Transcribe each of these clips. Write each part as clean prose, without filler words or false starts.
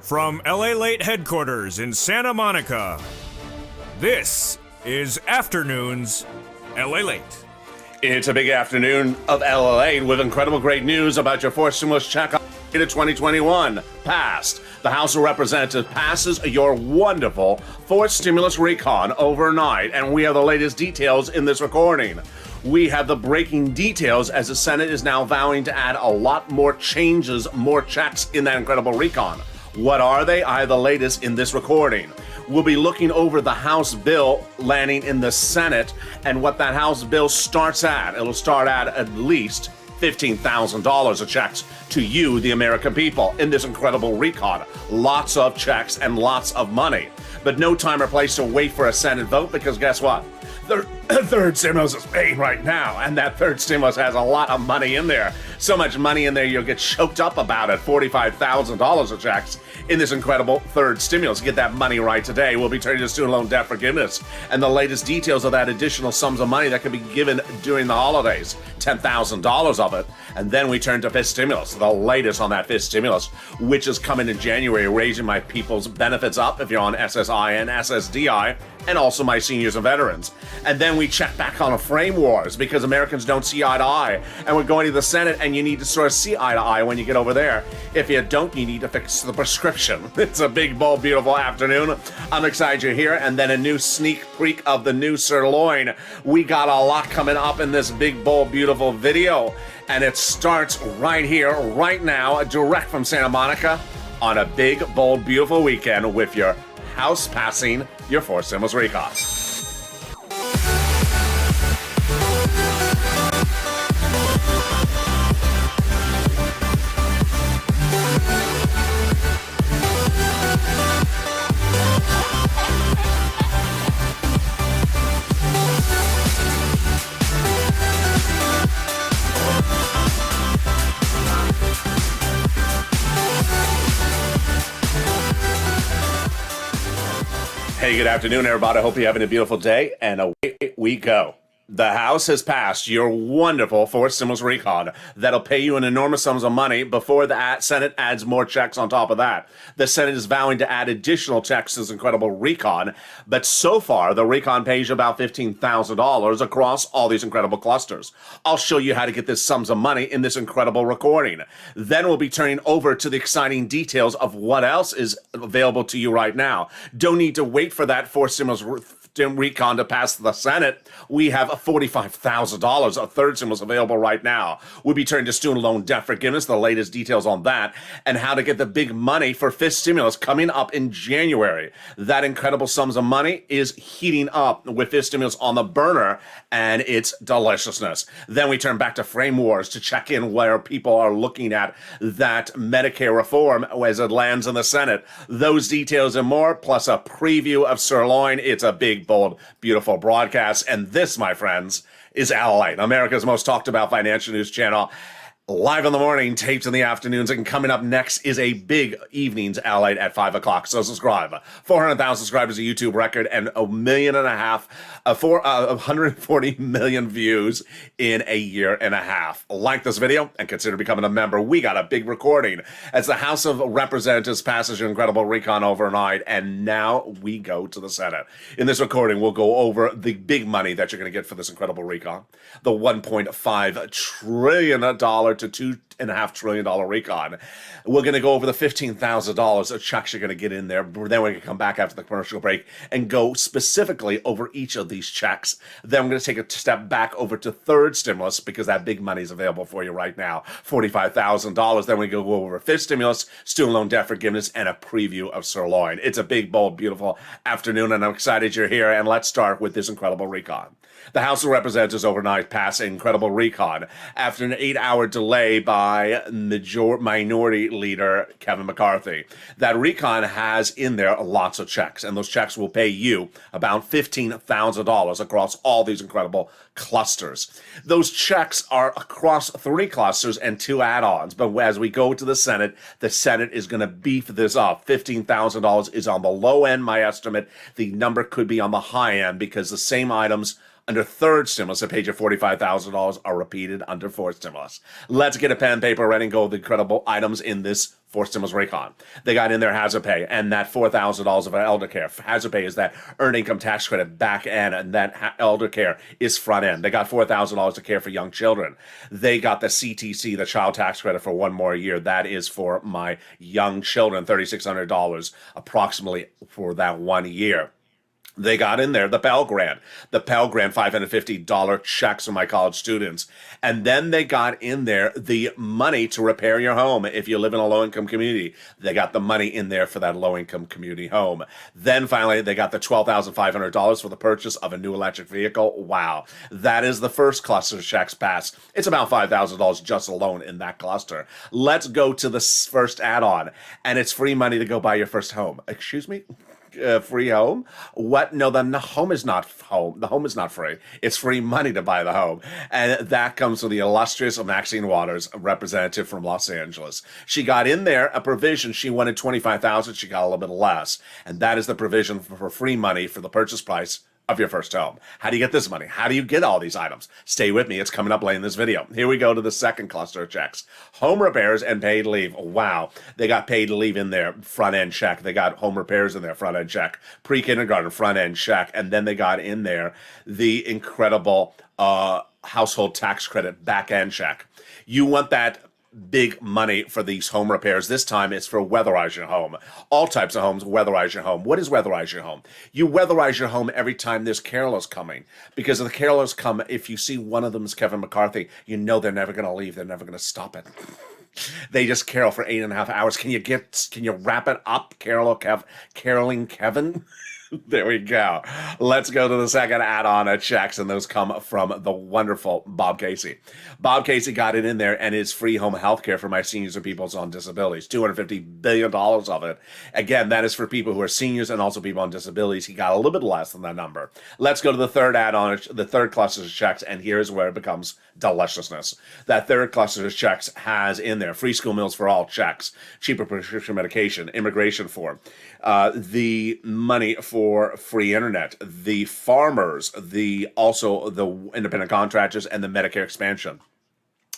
From Lalate headquarters in Santa Monica, this is Afternoons Lalate. It's a big afternoon of Lalate with incredible great news about your fourth stimulus check of 2021 passed. The House of Representatives passes your wonderful fourth stimulus recon overnight, and we have the latest details in this recording. We have the breaking details as the Senate is now vowing to add a lot more changes, more checks in that incredible recon. What are they? I have the latest in this recording. We'll be looking over the House bill landing in the Senate and what that House bill starts at. It'll start at least $15,000 of checks to you, the American people, in this incredible recon. Lots of checks and lots of money. But no time or place to wait for a Senate vote, because guess what? The third stimulus is paid right now, and that third stimulus has a lot of money in there. So much money in there, you'll get choked up about it. $45,000 of checks in this incredible third stimulus. Get that money right today. We'll be turning to student loan debt forgiveness and the latest details of that additional sums of money that can be given during the holidays. $10,000 of it. And then we turn to fifth stimulus, the latest on that fifth stimulus, which is coming in January, raising my people's benefits up if you're on SSI and SSDI, and also my seniors and veterans. And then we check back on a frame wars because Americans don't see eye to eye. And we're going to the Senate, and you need to sort of see eye to eye when you get over there. If you don't, you need to fix the prescription. It's a big, bold, beautiful afternoon. I'm excited you're here. And then a new sneak peek of the new sirloin. We got a lot coming up in this big, bold, beautiful video. And it starts right here, right now, direct from Santa Monica on a big, bold, beautiful weekend with your House passing your fourth stimulus recon. Hey, good afternoon, everybody. I hope you're having a beautiful day, and away we go. The House has passed your wonderful fourth stimulus recon that'll pay you an enormous sums of money before the Senate adds more checks on top of that. The Senate is vowing to add additional checks to this incredible recon, but so far the recon pays you about $15,000 across all these incredible clusters. I'll show you how to get this sums of money in this incredible recording. Then we'll be turning over to the exciting details of what else is available to you right now. Don't need to wait for that fourth stimulus recon to pass the Senate. We have $45,000 of third stimulus available right now. We'll be turning to student loan debt forgiveness, the latest details on that, and how to get the big money for fifth stimulus coming up in January. That incredible sums of money is heating up with fifth stimulus on the burner, and it's deliciousness. Then we turn back to frame wars to check in where people are looking at that Medicare reform as it lands in the Senate. Those details and more, plus a preview of sirloin. It's a big, bold, beautiful broadcast. And this, my friends, is Lalate, America's most talked about financial news channel. Live in the morning, taped in the afternoons, and coming up next is a big evenings Lalate at 5 o'clock. So subscribe. 400,000 subscribers, a YouTube record, and 140 million views in a year and a half. Like this video and consider becoming a member. We got a big recording as the House of Representatives passes your incredible recon overnight, and now we go to the Senate. In this recording, we'll go over the big money that you're going to get for this incredible recon, the $1.5 trillion to $2.5 trillion recon. We're going to go over the $15,000 of checks you're going to get in there. Then we're going to come back after the commercial break and go specifically over each of these checks. Then we're going to take a step back over to third stimulus because that big money is available for you right now, $45,000. Then we go over fifth stimulus, student loan debt forgiveness, and a preview of sirloin. It's a big, bold, beautiful afternoon, and I'm excited you're here. And let's start with this incredible recon. The House of Representatives overnight passed an incredible recon after an 8-hour delay by Minority Leader Kevin McCarthy. That recon has in there lots of checks, and those checks will pay you about $15,000 across all these incredible clusters. Those checks are across 3 clusters and 2 add-ons, but as we go to the Senate is going to beef this up. $15,000 is on the low end, my estimate. The number could be on the high end because the same items under third stimulus, a page of $45,000 are repeated under fourth stimulus. Let's get a pen and paper ready and go with the incredible items in this fourth stimulus recon. They got in their hazard pay and that $4,000 of elder care. Hazard pay is that earned income tax credit back end, and that elder care is front end. They got $4,000 to care for young children. They got the CTC, the child tax credit, for one more year. That is for my young children, $3,600 approximately for that 1 year. They got in there the Pell Grant, $550 checks for my college students. And then they got in there the money to repair your home. If you live in a low-income community, they got the money in there for that low-income community home. Then finally, they got the $12,500 for the purchase of a new electric vehicle. Wow. That is the first cluster of checks passed. It's about $5,000 just alone in that cluster. Let's go to the first add-on, and it's free money to go buy your first home. Excuse me? Free home? What? No, the home is not home. The home is not free. It's free money to buy the home. And that comes from the illustrious Maxine Waters, a representative from Los Angeles. She got in there a provision. She wanted $25,000. She got a little bit less. And that is the provision for free money for the purchase price of your first home. How do you get this money? How do you get all these items? Stay with me. It's coming up late in this video. Here we go to the second cluster of checks. Home repairs and paid leave. Wow. They got paid leave in there, front end check. They got home repairs in there, front end check. Pre-kindergarten, front end check. And then they got in there the incredible household tax credit, back end check. You want that big money for these home repairs. This time it's for weatherize your home. All types of homes weatherize your home. What is weatherize your home? You weatherize your home every time there's carolers coming. Because if the carolers come, if you see one of them is Kevin McCarthy, you know they're never going to leave. They're never going to stop it. They just carol for 8.5 hours. Can you wrap it up, caroling Kevin? There we go. Let's go to the second add-on of checks, and those come from the wonderful Bob Casey. Bob Casey got it in there, and it's free home health care for my seniors and people on disabilities. $250 billion of it. Again, that is for people who are seniors and also people on disabilities. He got a little bit less than that number. Let's go to the third add-on, the third cluster of checks, and here's where it becomes deliciousness. That third cluster of checks has in there free school meals for all checks, cheaper prescription medication, immigration form, the money for free internet, the farmers, also the independent contractors, and the Medicare expansion.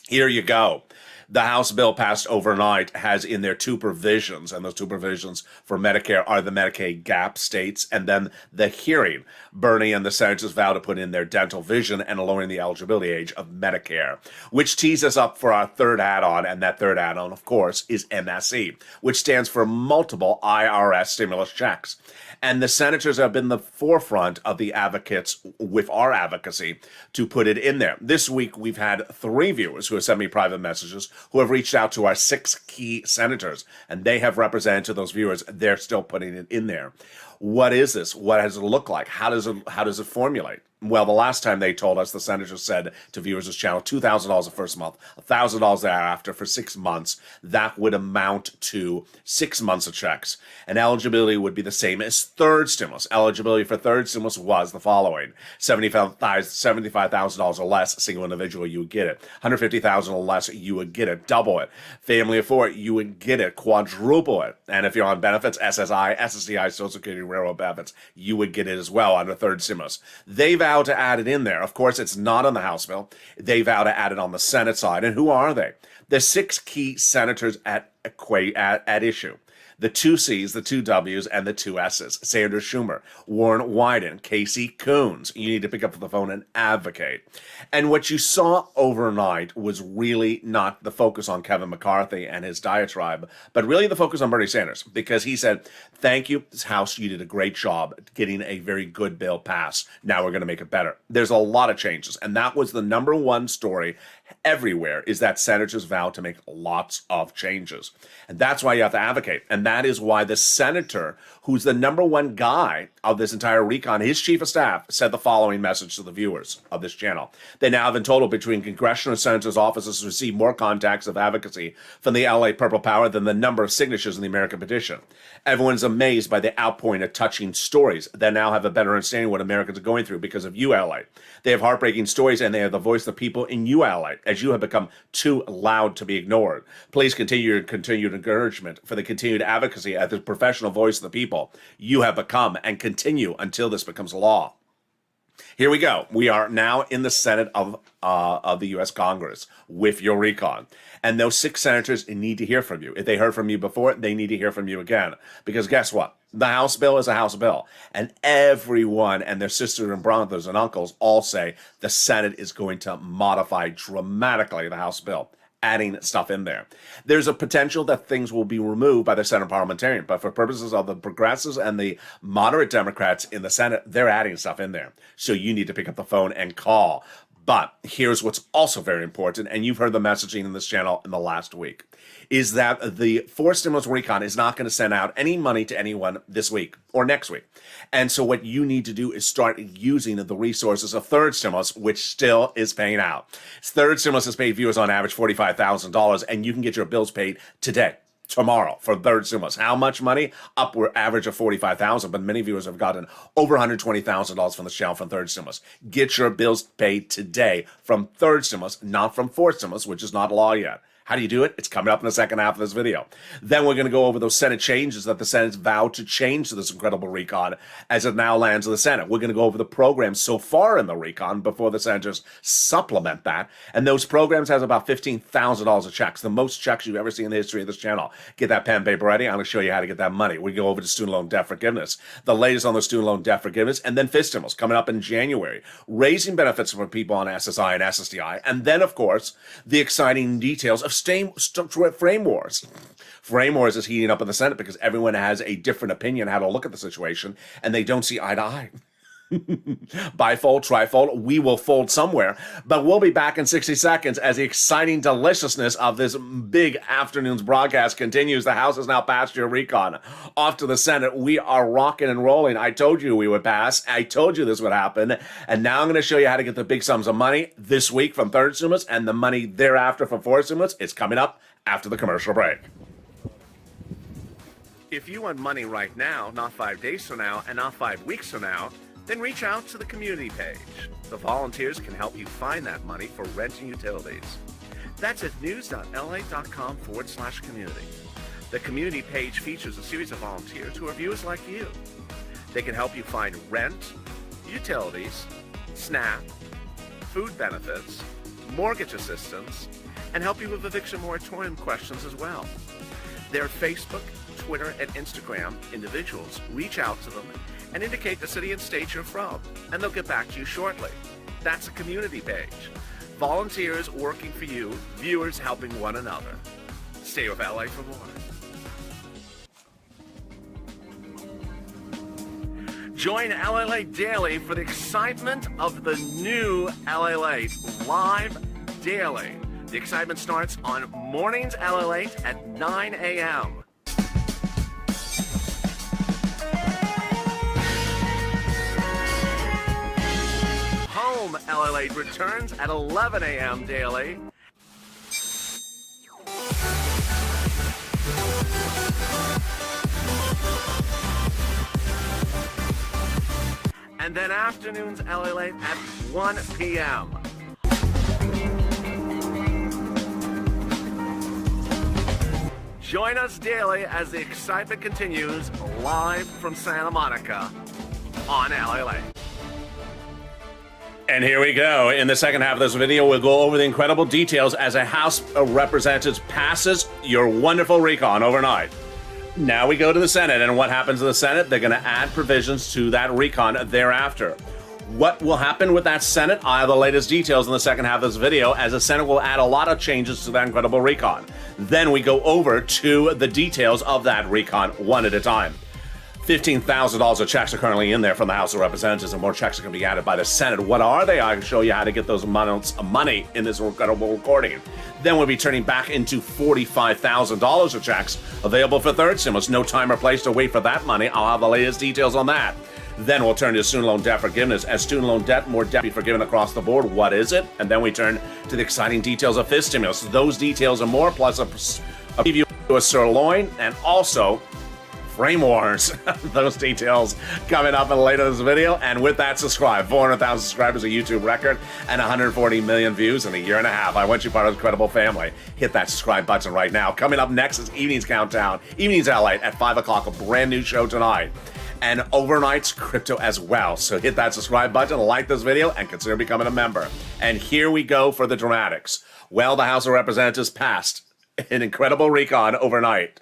Here you go. The House bill passed overnight has in there two provisions, and those two provisions for Medicare are the Medicaid gap states, and then the hearing. Bernie and the senators vow to put in their dental vision and lowering the eligibility age of Medicare, which tees us up for our third add-on, and that third add-on, of course, is MSE, which stands for multiple IRS stimulus checks. And the senators have been the forefront of the advocates with our advocacy to put it in there. This week, we've had 3 viewers who have sent me private messages who have reached out to our 6 key senators, and they have represented to those viewers. They're still putting it in there. What is this? What does it look like? How does it formulate? Well, the last time they told us, the senators said to viewers of this channel, $2,000 the first month, $1,000 thereafter for 6 months. That would amount to 6 months of checks. And eligibility would be the same as third stimulus. Eligibility for third stimulus was the following: $75,000 or less, single individual, you would get it. $150,000 or less, you would get it. Double it. Family of 4, you would get it. Quadruple it. And if you're on benefits, SSI, SSDI, Social Security, Railroad benefits, you would get it as well under third stimulus. They vow to add it in there. Of course, it's not on the House bill. They vow to add it on the Senate side. And who are they? The 6 key senators at issue. The 2 C's, the 2 W's, and the 2 S's. Sanders Schumer, Warren Wyden, Casey Coons. You need to pick up the phone and advocate. And what you saw overnight was really not the focus on Kevin McCarthy and his diatribe, but really the focus on Bernie Sanders, because he said, thank you, House, you did a great job getting a very good bill passed. Now we're going to make it better. There's a lot of changes, and that was the number one story everywhere, is that senators vow to make lots of changes. And that's why you have to advocate. And that is why the senator, who's the number one guy of this entire recon, his chief of staff, said the following message to the viewers of this channel. They now have in total between congressional and senators' offices received more contacts of advocacy from the LA Purple Power than the number of signatures in the American petition. Everyone's amazed by the outpouring of touching stories. They now have a better understanding of what Americans are going through because of you, LA. They have heartbreaking stories, and they are the voice of the people in you, LA, as you have become too loud to be ignored. Please continue your continued encouragement for the continued advocacy as the professional voice of the people you have become, and continue until this becomes law. Here we go. We are now in the Senate of the U.S. Congress with your recon. And those 6 senators need to hear from you. If they heard from you before, they need to hear from you again. Because guess what? The House bill is a House bill. And everyone and their sisters and brothers and uncles all say the Senate is going to modify dramatically the House bill, adding stuff in there. There's a potential that things will be removed by the Senate parliamentarian, but for purposes of the progressives and the moderate Democrats in the Senate, they're adding stuff in there. So you need to pick up the phone and call. But here's what's also very important, and you've heard the messaging in this channel in the last week, is that the forced stimulus recon is not going to send out any money to anyone this week or next week. And so what you need to do is start using the resources of third stimulus, which still is paying out. Third stimulus has paid viewers on average $45,000, and you can get your bills paid today, tomorrow, for third stimulus. How much money? Upward average of $45,000, but many viewers have gotten over $120,000 from this channel from third stimulus. Get your bills paid today from third stimulus, not from fourth stimulus, which is not law yet. How do you do it? It's coming up in the second half of this video. Then we're going to go over those Senate changes that the Senate's vowed to change to this incredible recon as it now lands in the Senate. We're going to go over the programs so far in the recon before the senators supplement that. And those programs has about $15,000 of checks, the most checks you've ever seen in the history of this channel. Get that pen and paper ready. I'm going to show you how to get that money. We go over to student loan debt forgiveness, the latest on the student loan debt forgiveness, and then fifth stimulus coming up in January, raising benefits for people on SSI and SSDI, and then, of course, the exciting details of frame wars. Frame wars is heating up in the Senate because everyone has a different opinion how to look at the situation, and they don't see eye to eye. Bifold, trifold, we will fold somewhere, but we'll be back in 60 seconds as the exciting deliciousness of this big afternoon's broadcast continues. The House has now passed your recon. Off to the Senate, we are rocking and rolling. I told you we would pass. I told you this would happen, and now I'm going to show you how to get the big sums of money this week from third stimulus and the money thereafter from fourth stimulus. It's coming up after the commercial break. If you want money right now, not 5 days from now, and not 5 weeks from now, then reach out to the community page. The volunteers can help you find that money for rent and utilities. That's at news.la.com/community. The community page features a series of volunteers who are viewers like you. They can help you find rent, utilities, SNAP, food benefits, mortgage assistance, and help you with eviction moratorium questions as well. Their Facebook, Twitter, and Instagram individuals reach out to them and indicate the city and state you're from, and they'll get back to you shortly. That's a community page. Volunteers working for you, viewers helping one another. Stay with LA for more. Join Lalate Daily for the excitement of the new Lalate live daily. The excitement starts on mornings Lalate at 9 a.m. Home Lalate returns at 11 a.m. daily. And then afternoons Lalate at 1 p.m. Join us daily as the excitement continues live from Santa Monica on Lalate. And here we go. In the second half of this video, we'll go over the incredible details as a House of Representatives passes your wonderful recon overnight. Now we go to the Senate, and what happens in the Senate? They're going to add provisions to that recon thereafter. What will happen with that Senate? I have the latest details in the second half of this video, as the Senate will add a lot of changes to that incredible recon. Then we go over to the details of that recon one at a time. $15,000 of checks are currently in there from the House of Representatives, and more checks are going to be added by the Senate. What are they? I can show you how to get those amounts of money in this incredible recording. Then we'll be turning back into $45,000 of checks available for third stimulus. No time or place to wait for that money. I'll have the latest details on that. Then we'll turn to student loan debt forgiveness. As student loan debt, more debt be forgiven across the board. What is it? And then we turn to the exciting details of fifth stimulus. Those details and more, plus a preview of a sirloin, and also frame wars. Those details coming up in later this video. And with that, subscribe. 400,000 subscribers, a YouTube record, and 140 million views in a year and a half. I want you part of the incredible family. Hit that subscribe button right now. Coming up next is Evening's Countdown. Evening's Lalate at 5 o'clock, a brand new show tonight. and overnight crypto as well. So hit that subscribe button, like this video, and consider becoming a member. And here we go for the dramatics. Well, the House of Representatives passed an incredible recon overnight.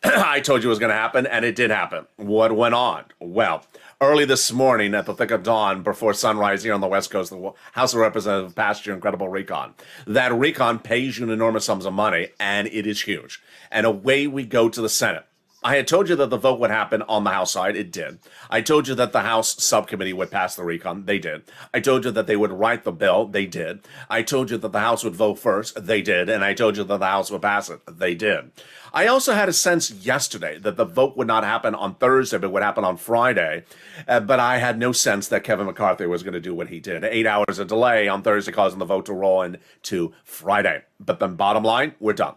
I told you it was going to happen, and it did happen. What went on? Well, early this morning at the thick of dawn, before sunrise here on the West Coast, the House of Representatives passed your incredible recon. That recon pays you an enormous sums of money, and it is huge. And away we go to the Senate. I had told you that the vote would happen on the House side. It did. I told you that the House subcommittee would pass the recon. They did. I told you that they would write the bill. They did. I told you that the House would vote first. They did. And I told you that the House would pass it. They did. I also had a sense yesterday that the vote would not happen on Thursday, but would happen on Friday. But I had no sense that Kevin McCarthy was going to do what he did. 8 hours of delay on Thursday causing the vote to roll into Friday. But then bottom line, we're done.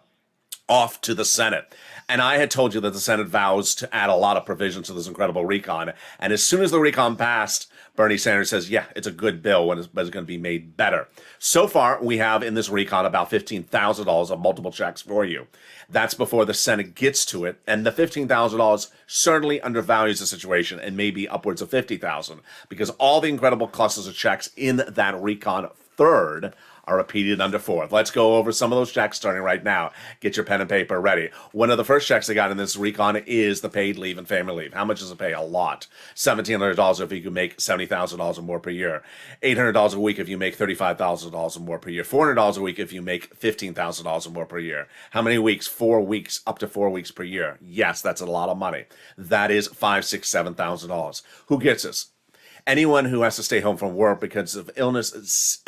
Off to the Senate. And I had told you that the Senate vows to add a lot of provisions to this incredible recon. And as soon as the recon passed, Bernie Sanders says, yeah, it's a good bill, but it's going to be made better. So far, we have in this recon about $15,000 of multiple checks for you. That's before the Senate gets to it. And the $15,000 certainly undervalues the situation and maybe upwards of $50,000 because all the incredible clusters of checks in that recon third are repeated under fourth. Let's go over some of those checks starting right now. Get your pen and paper ready. One of the first checks they got in this recon is the paid leave and family leave. How much does it pay? A lot. $1,700 if you can make $70,000 or more per year. $800 a week if you make $35,000 or more per year. $400 a week if you make $15,000 or more per year. How many weeks? 4 weeks, up to 4 weeks per year. Yes, that's a lot of money. That is $5,000, $6,000, $7,000. Who gets this? Anyone who has to stay home from work because of illness,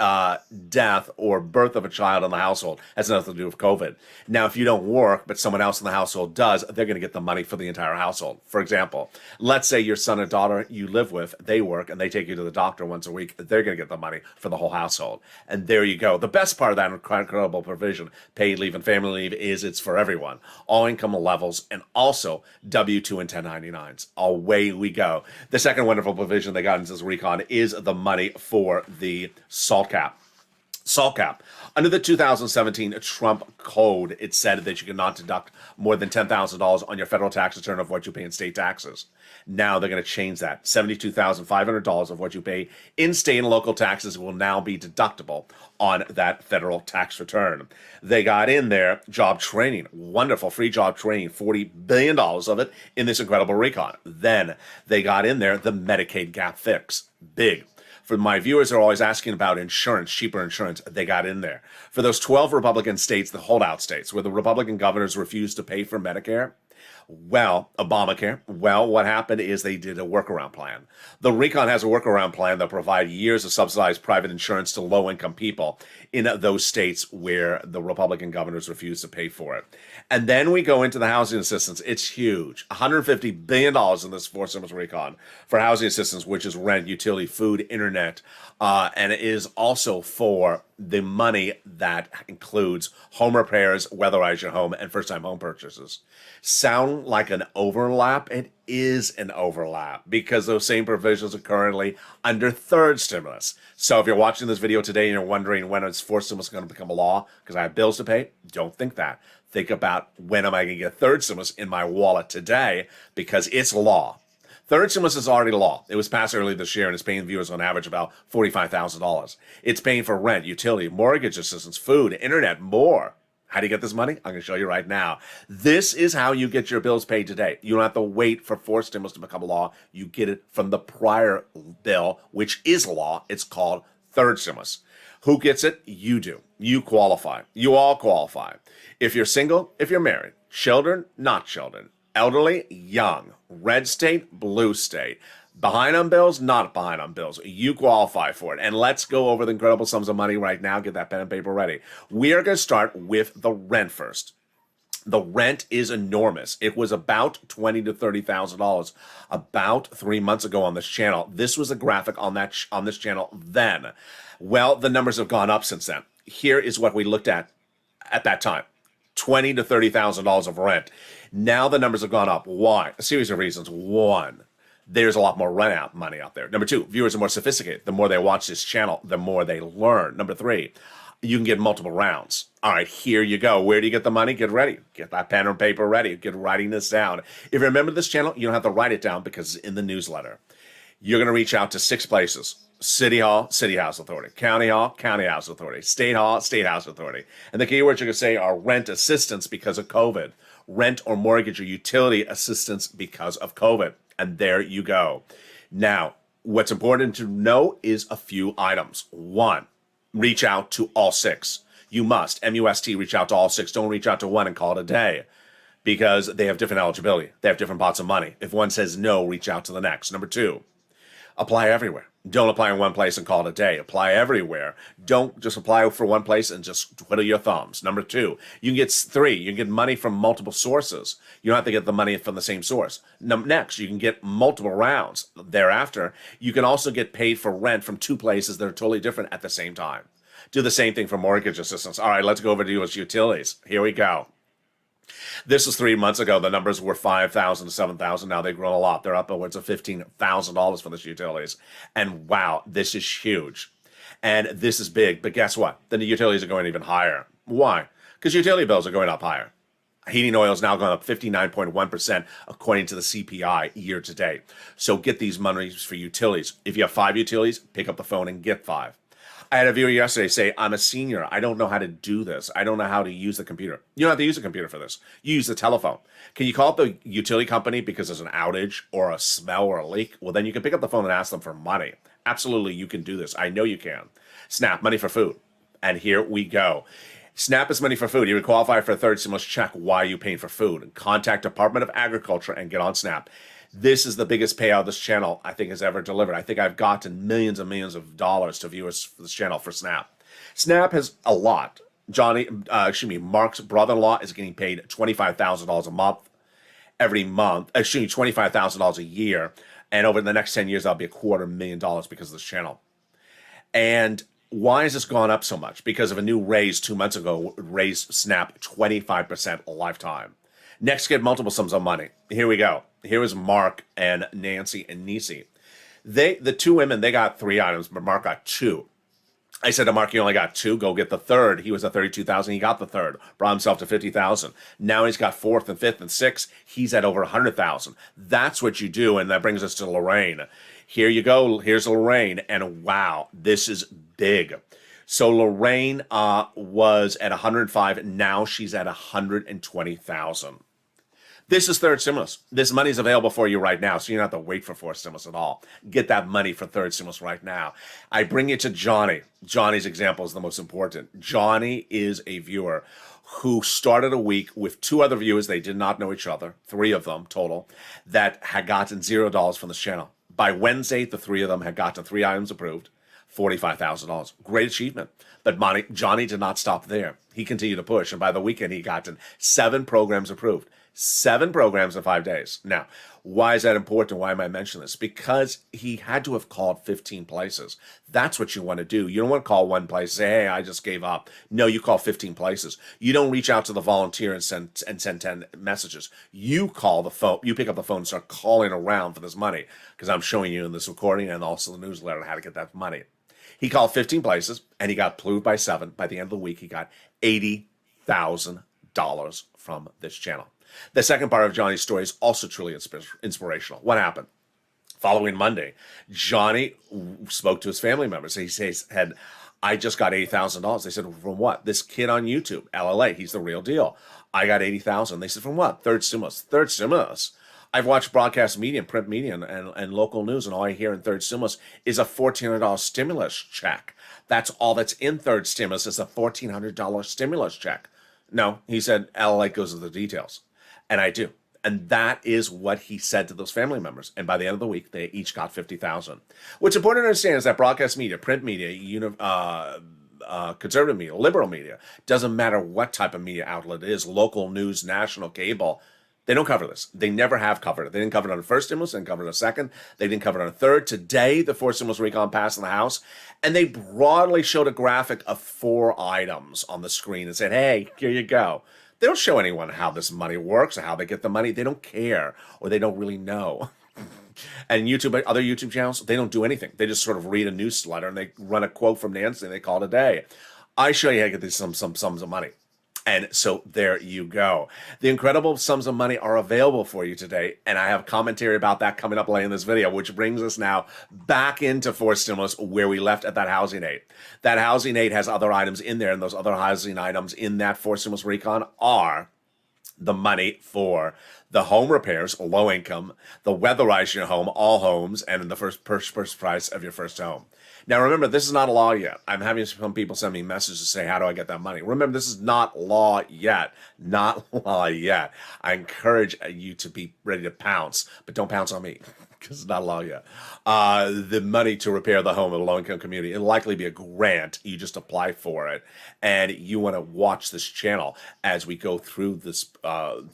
death, or birth of a child in the household has nothing to do with COVID. Now, if you don't work, but someone else in the household does, they're going to get the money for the entire household. For example, let's say your son or daughter you live with, they work, and they take you to the doctor once a week. They're going to get the money for the whole household. And there you go. The best part of that incredible provision, paid leave and family leave, is it's for everyone. All income levels, and also W-2 and 1099s. Away we go. The second wonderful provision they got this recon is the money for the SALT cap. SALT cap. Under the 2017 Trump Code, it said that you cannot deduct more than $10,000 on your federal tax return of what you pay in state taxes. Now they're going to change that. $72,500 of what you pay in state and local taxes will now be deductible on that federal tax return. They got in there job training, wonderful free job training, $40 billion of it in this incredible recon. Then they got in there the Medicaid gap fix, big. For my viewers who are always asking about insurance, cheaper insurance, they got in there. For those 12 Republican states, the holdout states, where the Republican governors refused to pay for Medicare, well, Obamacare, well, what happened is they did a workaround plan. The recon has a workaround plan that provide years of subsidized private insurance to low-income people in those states where the Republican governors refused to pay for it. And then we go into the housing assistance. It's huge. $150 billion in this fourth stimulus recon for housing assistance, which is rent, utility, food, internet, and it is also for the money that includes home repairs, weatherize your home, and first-time home purchases. Sound like an overlap? It is an overlap because those same provisions are currently under third stimulus. So if you're watching this video today and you're wondering when is fourth stimulus going to become a law because I have bills to pay, don't think that. Think about when am I going to get third stimulus in my wallet today because it's law. Third stimulus is already law. It was passed earlier this year and it's paying viewers on average about $45,000. It's paying for rent, utility, mortgage assistance, food, internet, more. How do you get this money? I'm going to show you right now. This is how you get your bills paid today. You don't have to wait for fourth stimulus to become a law. You get it from the prior bill, which is law. It's called third stimulus. Who gets it? You do. You qualify. You all qualify. If you're single, if you're married, children, not children, elderly, young, red state, blue state, behind on bills, not behind on bills. You qualify for it. And let's go over the incredible sums of money right now. Get that pen and paper ready. We are going to start with the rent first. The rent is enormous. It was about $20,000 to $30,000 about 3 months ago on this channel. This was a graphic on this channel then. Well, the numbers have gone up since then. Here is what we looked at that time. $20,000 to $30,000 of rent. Now the numbers have gone up. Why? A series of reasons. One, there's a lot more rent money out there. Number two, viewers are more sophisticated. The more they watch this channel, the more they learn. Number three, you can get multiple rounds. All right, here you go. Where do you get the money? Get ready. Get that pen or paper ready. Get writing this down. If you remember this channel, you don't have to write it down because it's in the newsletter. You're going to reach out to 6 places. City Hall, City House Authority. County Hall, County House Authority. State Hall, State House Authority. And the keywords you're going to say are rent assistance because of COVID. Rent or mortgage or utility assistance because of COVID. And there you go. Now, what's important to know is a few items. 1, reach out to all 6. You must, M-U-S-T, reach out to all 6. Don't reach out to 1 and call it a day because they have different eligibility. They have different pots of money. If one says no, reach out to the next. Number 2, apply everywhere. Don't apply in one place and call it a day. Apply everywhere. Don't just apply for one place and just twiddle your thumbs. Number 2, you can get 3. You can get money from multiple sources. You don't have to get the money from the same source. Next, you can get multiple rounds. Thereafter, you can also get paid for rent from 2 places that are totally different at the same time. Do the same thing for mortgage assistance. All right, let's go over to US utilities. Here we go. This was 3 months ago. The numbers were 5,000 to 7,000. Now they've grown a lot. They're up upwards of $15,000 for this utilities. And wow, this is huge. And this is big. But guess what? Then the utilities are going even higher. Why? Because utility bills are going up higher. Heating oil is now going up 59.1% according to the CPI year to date. So get these monies for utilities. If you have 5 utilities, pick up the phone and get 5. I had a viewer yesterday say, I'm a senior. I don't know how to do this. I don't know how to use the computer. You don't have to use a computer for this. You use the telephone. Can you call up the utility company because there's an outage or a smell or a leak? Well, then you can pick up the phone and ask them for money. Absolutely, you can do this. I know you can. SNAP, money for food. And here we go. SNAP is money for food. You would qualify for a third stimulus check. Why are you paying for food? Contact Department of Agriculture and get on SNAP. This is the biggest payout this channel, I think, has ever delivered. I think I've gotten millions and millions of dollars to viewers for this channel for SNAP. SNAP has a lot. Mark's brother-in-law is getting paid $25,000 a month every month. $25,000 a year. And over the next 10 years, that'll be $250,000 because of this channel. And why has this gone up so much? Because of a new raise 2 months ago, raised SNAP 25% a lifetime. Next, get multiple sums of money. Here we go. Here is Mark and Nancy and Nisi. The 2 women, they got 3 items, but Mark got 2. I said to Mark, you only got 2. Go get the third. He was at $32,000. He got the third. Brought himself to $50,000. Now he's got 4th and 5th and 6th. He's at over $100,000. That's what you do, and that brings us to Lorraine. Here you go. Here's Lorraine, and wow, this is big. So Lorraine was at 105. Now she's at 120,000. This is third stimulus. This money is available for you right now, so you don't have to wait for fourth stimulus at all. Get that money for third stimulus right now. I bring you to Johnny. Johnny's example is the most important. Johnny is a viewer who started a week with 2 other viewers. They did not know each other, 3 of them total, that had gotten $0 from this channel. By Wednesday, the 3 of them had gotten 3 items approved, $45,000. Great achievement. But Johnny did not stop there. He continued to push, and by the weekend, he gotten 7 programs approved. 7 programs in 5 days. Now, why is that important? Why am I mentioning this? Because he had to have called 15 places. That's what you want to do. You don't want to call one place and say, hey, I just gave up. No, you call 15 places. You don't reach out to the volunteer and send 10 messages. You call the phone. You pick up the phone and start calling around for this money, because I'm showing you in this recording and also the newsletter how to get that money. He called 15 places, and he got approved by 7. By the end of the week, he got $80,000 from this channel. The second part of Johnny's story is also truly inspirational. What happened? Following Monday, Johnny spoke to his family members. He said, I just got $80,000. They said, from what? This kid on YouTube, Lalate, he's the real deal. I got $80,000. They said, from what? Third stimulus. Third stimulus. I've watched broadcast media, print media, and local news, and all I hear in third stimulus is a $1,400 stimulus check. That's all that's in third stimulus is a $1,400 stimulus check. No, he said, Lalate goes into the details. And I do. And that is what he said to those family members. And by the end of the week, they each got $50,000. What's important to understand is that broadcast media, print media, conservative media, liberal media, doesn't matter what type of media outlet it is, local news, national, cable, they don't cover this. They never have covered it. They didn't cover it on the first stimulus, they didn't cover it on the second, they didn't cover it on the third. Today, the fourth stimulus recon passed in the House, and they broadly showed a graphic of 4 items on the screen and said, hey, here you go. They don't show anyone how this money works or how they get the money. They don't care, or they don't really know. And YouTube, other YouTube channels, they don't do anything. They just sort of read a newsletter and they run a quote from Nancy and they call it a day. I show you how to get these some sums of money. And so there you go. The incredible sums of money are available for you today, and I have commentary about that coming up later in this video, which brings us now back into forced stimulus where we left at that housing aid. That housing aid has other items in there, and those other housing items in that forced stimulus recon are the money for the home repairs, low income, the weatherize your home, all homes, and in the first price of your first home. Now, remember, this is not a law yet. I'm having some people send me messages to say, how do I get that money? Remember, this is not law yet. Not law yet. I encourage you to be ready to pounce, but don't pounce on me because it's not law yet. The money to repair the home of a low-income community, it'll likely be a grant. You just apply for it, and you want to watch this channel as we go through this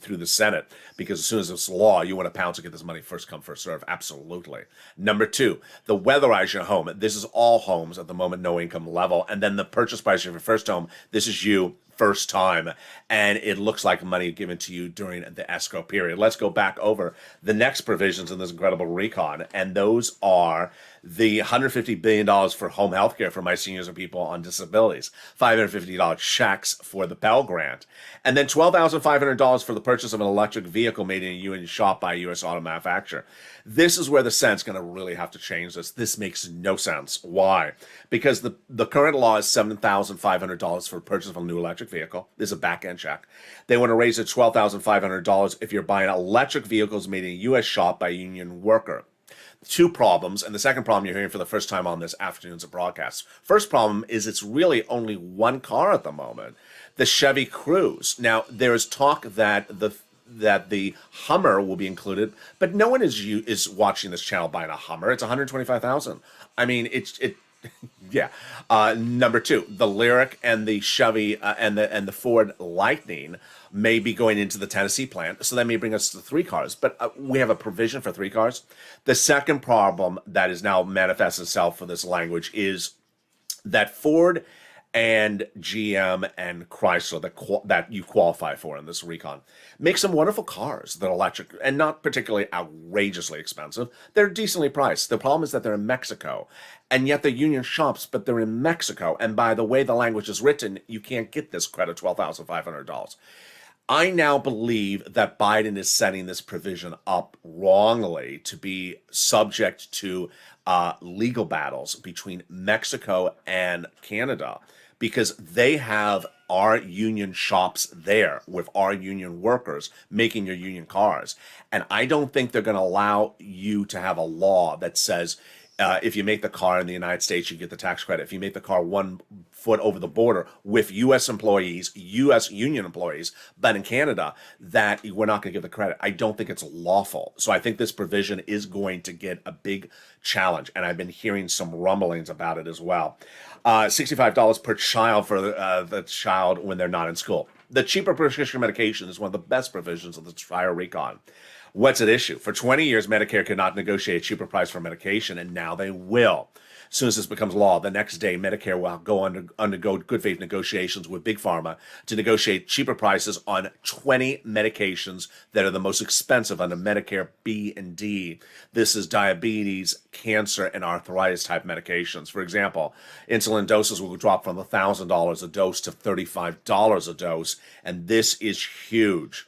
through the Senate, because as soon as it's law, you want to pounce and get this money first come, first serve. Absolutely. Number two, the weatherize your home. This is all homes at the moment, no income level. And then the purchase price of your first home, this is you first time, and it looks like money given to you during the escrow period. Let's go back over the next provisions in this incredible recon, and those are the $150 billion for home health care for my seniors and people on disabilities, $550 checks for the Pell Grant, and then $12,500 for the purchase of an electric vehicle made in a U.S. shop by a U.S. auto manufacturer. This is where the Senate's going to really have to change this. This makes no sense. Why? Because the current law is $7,500 for the purchase of a new electric vehicle. This is a back-end check. They want to raise it $12,500 if you're buying electric vehicles made in a U.S. shop by a union worker. Two problems, and the second problem you're hearing for the first time on this afternoon's broadcast. First problem is it's really only one car at the moment, the Chevy Cruze. Now, there's talk that the Hummer will be included, but no one is watching this channel buying a Hummer. It's $125,000. I mean, yeah. Number two, the Lyric and the Chevy and the Ford Lightning may be going into the Tennessee plant, so that may bring us to three cars. But we have a provision for three cars. The second problem that is now manifests itself for this language is that Ford and GM and Chrysler that you qualify for in this recon make some wonderful cars that are electric and not particularly outrageously expensive. They're decently priced. The problem is that they're in Mexico, and yet they're union shops, but they're in Mexico. And by the way the language is written, you can't get this credit, $12,500. I now believe that Biden is setting this provision up wrongly to be subject to legal battles between Mexico and Canada, because they have our union shops there with our union workers making your union cars. And I don't think they're going to allow you to have a law that says if you make the car in the United States, you get the tax credit. If you make the car 1 foot over the border with U.S. employees, U.S. union employees, but in Canada, that we're not going to give the credit. I don't think it's lawful. So I think this provision is going to get a big challenge, and I've been hearing some rumblings about it as well. $65 per child for the child when they're not in school. The cheaper prescription medication is one of the best provisions of the entire recon. What's at issue? For 20 years, Medicare could not negotiate a cheaper price for medication, and now they will. As soon as this becomes law, the next day, Medicare will undergo good faith negotiations with Big Pharma to negotiate cheaper prices on 20 medications that are the most expensive under Medicare B and D. This is diabetes, cancer, and arthritis type medications. For example, insulin doses will drop from $1,000 a dose to $35 a dose, and this is huge.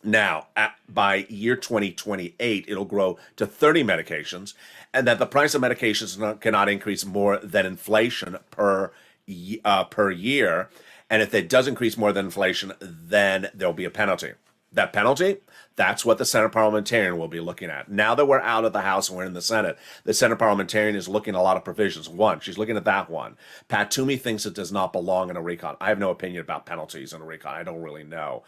Now, by year 2028, it'll grow to 30 medications, and that the price of medications cannot increase more than inflation per year. And if it does increase more than inflation, then there'll be a penalty. That penalty, that's what the Senate parliamentarian will be looking at. Now that we're out of the House and we're in the Senate, the Senate parliamentarian is looking at a lot of provisions. One, she's looking at that one. Pat Toomey thinks it does not belong in a recon. I have no opinion about penalties in a recon. I don't really know.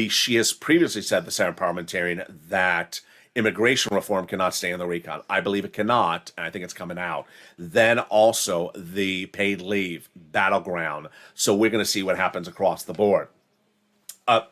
She has previously said, the Senate parliamentarian, that immigration reform cannot stay in the recon. I believe it cannot, and I think it's coming out. Then also the paid leave, battleground. So we're going to see what happens across the board.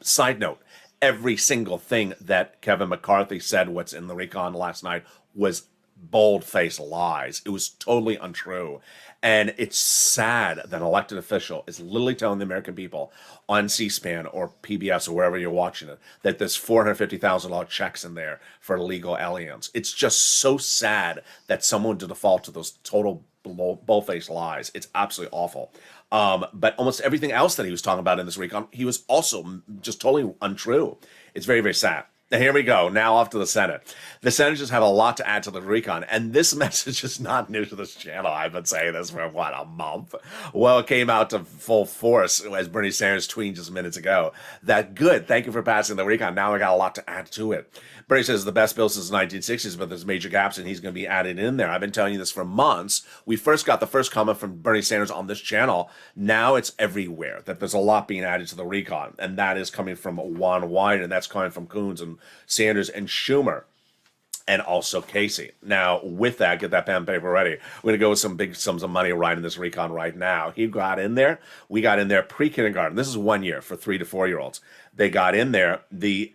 Side note, every single thing that Kevin McCarthy said what's in the recon last night was bold-faced lies. It was totally untrue. And it's sad that an elected official is literally telling the American people on C-SPAN or PBS or wherever you're watching it that there's $450,000 checks in there for illegal aliens. It's just so sad that someone to default to those total bold-faced lies. It's absolutely awful. But almost everything else that he was talking about in this recon, he was also just totally untrue. It's very, very sad. Now, here we go. Now off to the Senate. The senators have a lot to add to the recon, and this message is not new to this channel. I've been saying this for, a month? Well, it came out to full force as Bernie Sanders tweeted just minutes ago. That good. Thank you for passing the recon. Now I got a lot to add to it. Bernie says the best bill since the 1960s, but there's major gaps, and he's going to be added in there. I've been telling you this for months. We first got the first comment from Bernie Sanders on this channel. Now it's everywhere that there's a lot being added to the recon, and that is coming from Juan White, and that's coming from Coons and Sanders and Schumer, and also Casey. Now, with that, get that pen and paper ready. We're going to go with some big sums of money right in this recon right now. He got in there. We got in there pre-kindergarten. This is 1 year for 3 to 4 year olds. They got in there the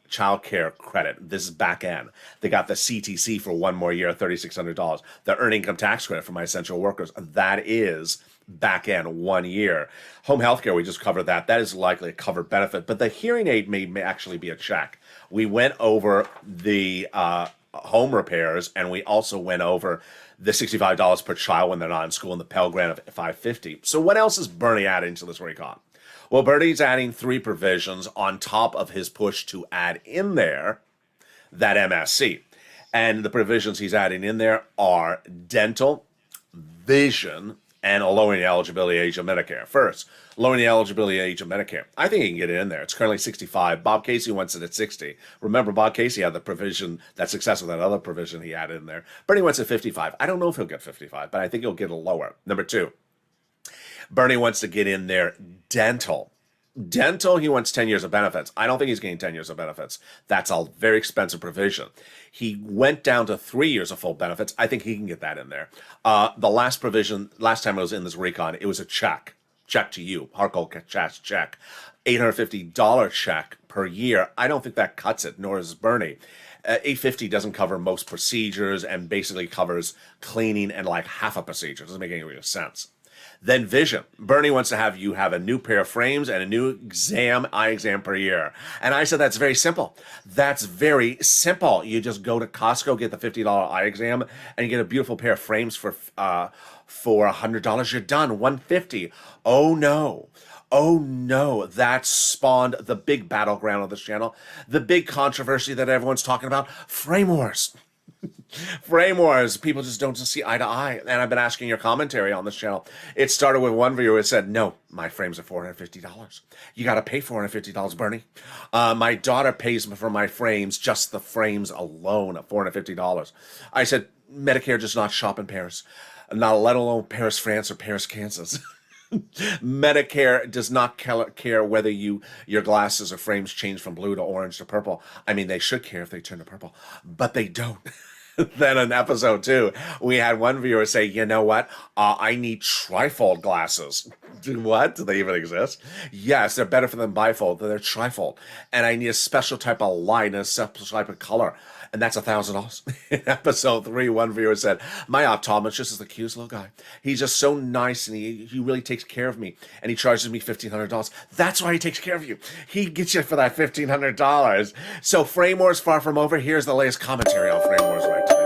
child care credit. This is back end. They got the CTC for 1 more year, $3,600. The earned income tax credit for my essential workers. That is back end 1 year. Home health care, we just covered that. That is likely a covered benefit, but the hearing aid may actually be a check. We went over the home repairs, and we also went over the $65 per child when they're not in school and the Pell Grant of $550. So what else is Bernie adding to this recon? Well, Bernie's adding 3 provisions on top of his push to add in there that MSC. And the provisions he's adding in there are dental, vision, and lowering the eligibility age of Medicare. First, lowering the eligibility age of Medicare. I think he can get it in there. It's currently 65. Bob Casey wants it at 60. Remember, Bob Casey had the provision, that success with that other provision he added in there. Bernie wants it at 55. I don't know if he'll get 55, but I think he'll get it lower. Number 2, Bernie wants to get in there dental. Dental, he wants 10 years of benefits. I don't think he's getting 10 years of benefits. That's a very expensive provision. He went down to 3 years of full benefits. I think he can get that in there. The last provision, last time I was in this recon, it was a check to you, hardcore cash check, $850 check per year. I don't think that cuts it, nor is Bernie. $850 doesn't cover most procedures and basically covers cleaning and like half a procedure. It doesn't make any real sense. Then vision. Bernie wants to have you have a new pair of frames and a new eye exam per year. And I said, that's very simple. That's very simple. You just go to Costco, get the $50 eye exam, and you get a beautiful pair of frames for $100. You're done. $150. Oh no. Oh no, that spawned the big battleground of this channel. The big controversy that everyone's talking about. Frame wars. Frame wars. People just don't see eye to eye. And I've been asking your commentary on this channel. It started with one viewer who said, no, my frames are $450. You got to pay $450, Bernie. My daughter pays for my frames, just the frames alone, at $450. I said, Medicare does not shop in Paris, not let alone Paris, France, or Paris, Kansas. Medicare does not care whether your glasses or frames change from blue to orange to purple. I mean, they should care if they turn to purple, but they don't. Then in episode 2, we had one viewer say, you know what? I need trifold glasses. What? Do they even exist? Yes, they're better for than bifold. They're trifold. And I need a special type of light and a special type of color. And that's $1,000. In episode 3, one viewer said, my optometrist is the cutest little guy. He's just so nice, and he really takes care of me. And he charges me $1,500. That's why he takes care of you. He gets you for that $1,500. So Frame Wars far from over. Here's the latest commentary on Frame Wars right today.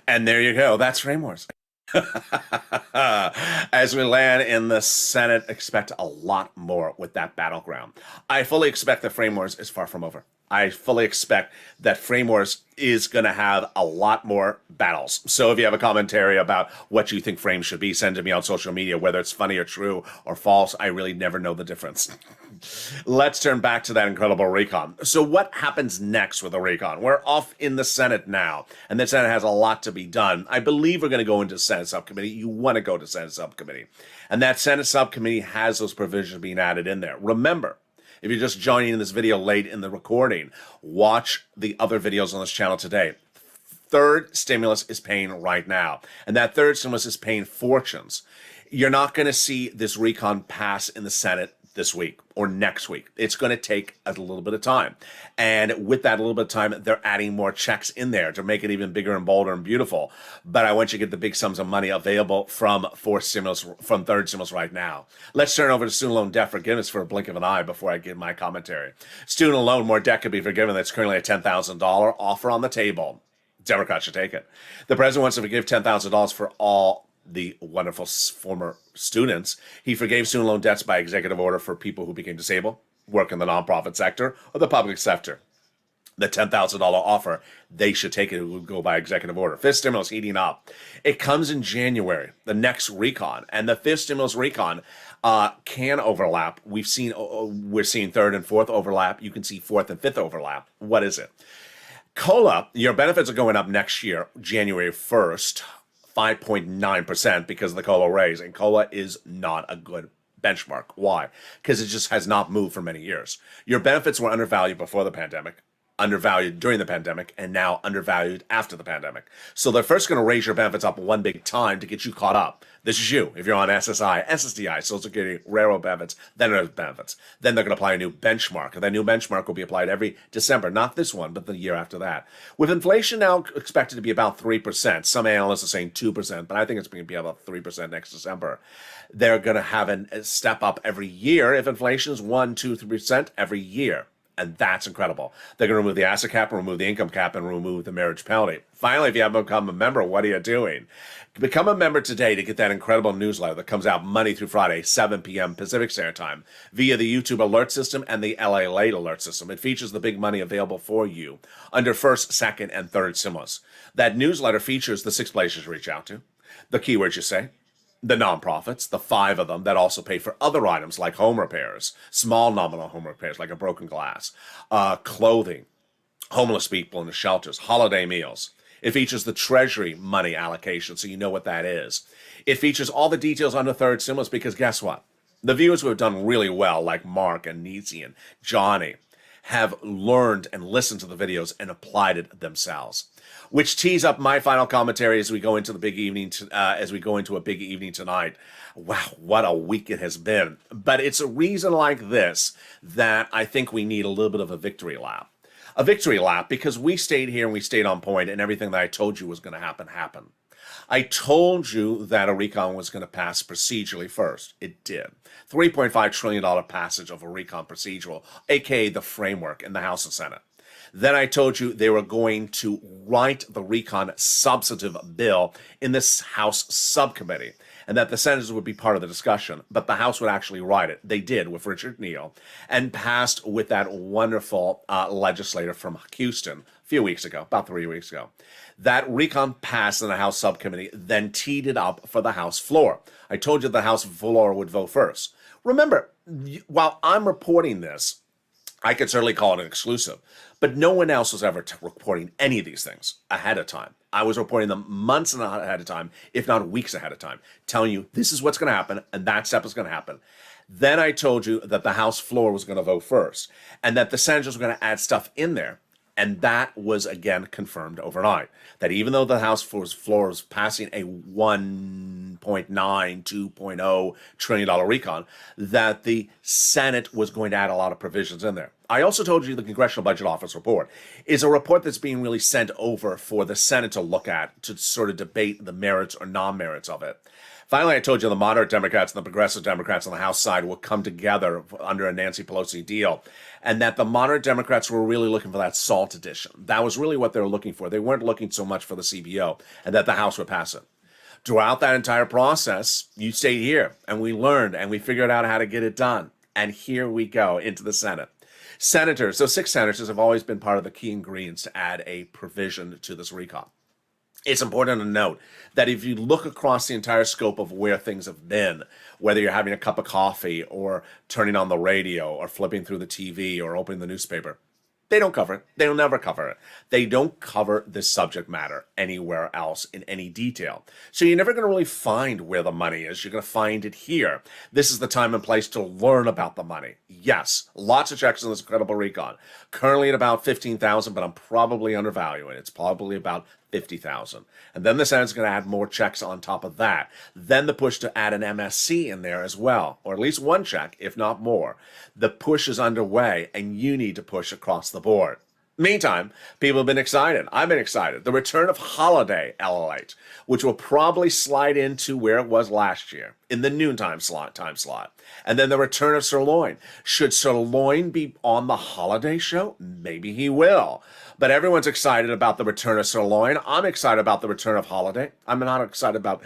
And there you go. That's Frame Wars. As we land in the Senate, expect a lot more with that battleground. I fully expect that Frame Wars is far from over. I fully expect that Frame Wars is going to have a lot more battles. So if you have a commentary about what you think frames should be, send to me on social media, whether it's funny or true or false. I really never know the difference. Let's turn back to that incredible recon. So what happens next with the recon? We're off in the Senate now, and the Senate has a lot to be done. I believe we're going to go into Senate subcommittee. You want to go to Senate subcommittee. And that Senate subcommittee has those provisions being added in there. Remember, if you're just joining this video late in the recording, watch the other videos on this channel today. Third stimulus is paying right now, and that third stimulus is paying fortunes. You're not going to see this recon pass in the Senate this week or next week. It's going to take a little bit of time. And with that little bit of time, they're adding more checks in there to make it even bigger and bolder and beautiful. But I want you to get the big sums of money available from third stimulus right now. Let's turn over to student loan debt forgiveness for a blink of an eye before I give my commentary. Student loan, more debt could be forgiven. That's currently a $10,000 offer on the table. Democrats should take it. The president wants to forgive $10,000 for all the wonderful former students. He forgave student loan debts by executive order for people who became disabled, work in the nonprofit sector, or the public sector. The $10,000 offer, they should take it. It would go by executive order. Fifth stimulus heating up. It comes in January, the next recon, and the fifth stimulus recon can overlap. We're seeing third and fourth overlap. You can see fourth and fifth overlap. What is it? COLA, your benefits are going up next year, January 1st. 5.9% because of the COLA raise, and COLA is not a good benchmark. Why? Because it just has not moved for many years. Your benefits were undervalued before the pandemic, undervalued during the pandemic, and now undervalued after the pandemic. So they're first going to raise your benefits up one big time to get you caught up. This is you. If you're on SSI, SSDI, Social Security, railroad benefits, then there's benefits. Then they're going to apply a new benchmark. And that new benchmark will be applied every December. Not this one, but the year after that. With inflation now expected to be about 3%. Some analysts are saying 2%, but I think it's going to be about 3% next December. They're going to have a step up every year. If inflation is 1, 2, 3% every year. And that's incredible. They're going to remove the asset cap, remove the income cap, and remove the marriage penalty. Finally, if you haven't become a member, what are you doing? Become a member today to get that incredible newsletter that comes out Monday through Friday, 7 p.m. Pacific Standard Time, via the YouTube alert system and the LA Late alert system. It features the big money available for you under first, second, and third stimulus. That newsletter features the 6 places you reach out to, the keywords you say, the nonprofits, the 5 of them that also pay for other items like home repairs, small nominal home repairs like a broken glass, clothing, homeless people in the shelters, holiday meals. It features the Treasury money allocation, so you know what that is. It features all the details on the third stimulus because guess what? The viewers who have done really well, like Mark and Nietzsche and Johnny, have learned and listened to the videos and applied it themselves. Which tees up my final commentary as we go into the big evening, a big evening tonight. Wow, what a week it has been. But it's a reason like this that I think we need a little bit of a victory lap. A victory lap because we stayed here and we stayed on point and everything that I told you was going to happen happened. I told you that a recon was going to pass procedurally first. It did. $3.5 trillion passage of a recon procedural, aka the framework in the House and Senate. Then I told you they were going to write the recon substantive bill in this House subcommittee and that the senators would be part of the discussion, but the House would actually write it. They did with Richard Neal and passed with that wonderful legislator from Houston a few weeks ago, about 3 weeks ago. That recon passed in the House subcommittee, then teed it up for the House floor. I told you the House floor would vote first. Remember, while I'm reporting this, I could certainly call it an exclusive, but no one else was ever reporting any of these things ahead of time. I was reporting them months ahead of time, if not weeks ahead of time, telling you this is what's going to happen and that step is going to happen. Then I told you that the House floor was going to vote first and that the senators were going to add stuff in there. And that was again confirmed overnight. That even though the House floor was passing a $1.9, $2.0 trillion recon, that the Senate was going to add a lot of provisions in there. I also told you the Congressional Budget Office report is a report that's being really sent over for the Senate to look at to sort of debate the merits or non-merits of it. Finally, I told you the moderate Democrats and the progressive Democrats on the House side will come together under a Nancy Pelosi deal, and that the moderate Democrats were really looking for that SALT edition. That was really what they were looking for. They weren't looking so much for the CBO, and that the House would pass it. Throughout that entire process, you stayed here, and we learned, and we figured out how to get it done. And here we go into the Senate. Senators, those 6 senators have always been part of the key ingredients to add a provision to this recall. It's important to note that if you look across the entire scope of where things have been, whether you're having a cup of coffee or turning on the radio or flipping through the TV or opening the newspaper, they don't cover it. They'll never cover it. They don't cover this subject matter anywhere else in any detail. So you're never going to really find where the money is. You're going to find it here. This is the time and place to learn about the money. Yes, lots of checks on this incredible recon. Currently at about 15,000, but I'm probably undervaluing it. It's probably about 50,000. And then the Senate's going to add more checks on top of that. Then the push to add an MSC in there as well, or at least one check, if not more. The push is underway, and you need to push across the board. Meantime, people have been excited. I've been excited. The return of holiday Lalate, which will probably slide into where it was last year, in the noontime time slot. And then the return of Sirloin. Should Sirloin be on the holiday show? Maybe he will. But everyone's excited about the return of Sirloin. I'm excited about the return of holiday. I'm not excited about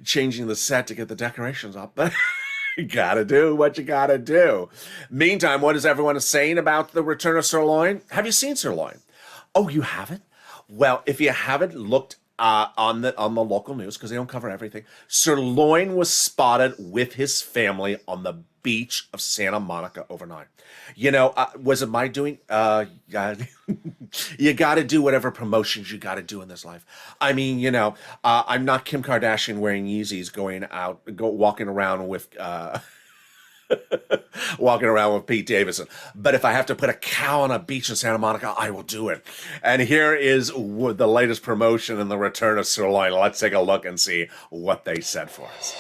changing the set to get the decorations up, but you gotta do what you gotta do. Meantime, what is everyone saying about the return of Sirloin? Have you seen Sirloin? Oh, you haven't? Well, if you haven't looked on the local news, because they don't cover everything, Sirloin was spotted with his family on the beach of Santa Monica overnight. You know, was it my doing? You got to do whatever promotions you got to do in this life. I mean, you know, I'm not Kim Kardashian wearing Yeezys walking around with Pete Davidson. But if I have to put a cow on a beach in Santa Monica, I will do it. And here is the latest promotion and the return of Sirloin. Let's take a look and see what they said for us.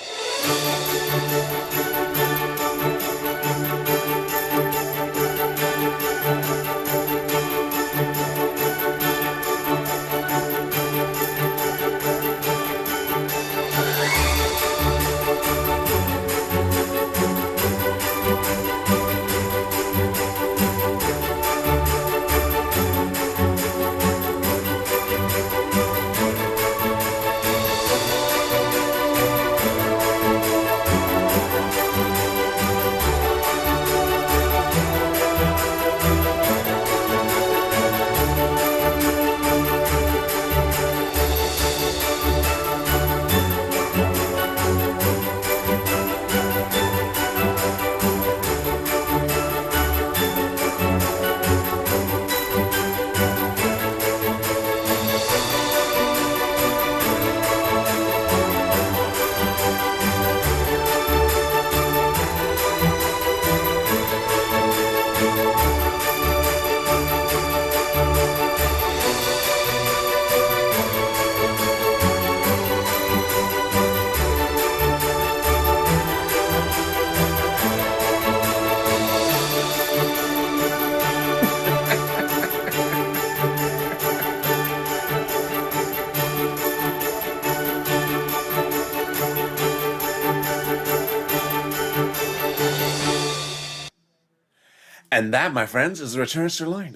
And that, my friends, is the return of Sirloin.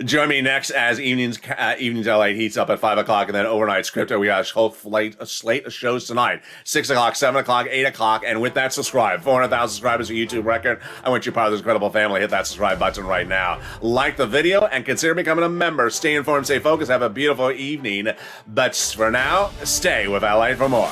Join me next as Evenings LA heats up at 5 o'clock, and then overnight scripted. We got a slate of shows tonight. 6 o'clock, 7 o'clock, 8 o'clock, and with that, subscribe. 400,000 subscribers, a YouTube record. I want you part of this incredible family. Hit that subscribe button right now. Like the video, and consider becoming a member. Stay informed, stay focused, have a beautiful evening. But for now, stay with LA for more.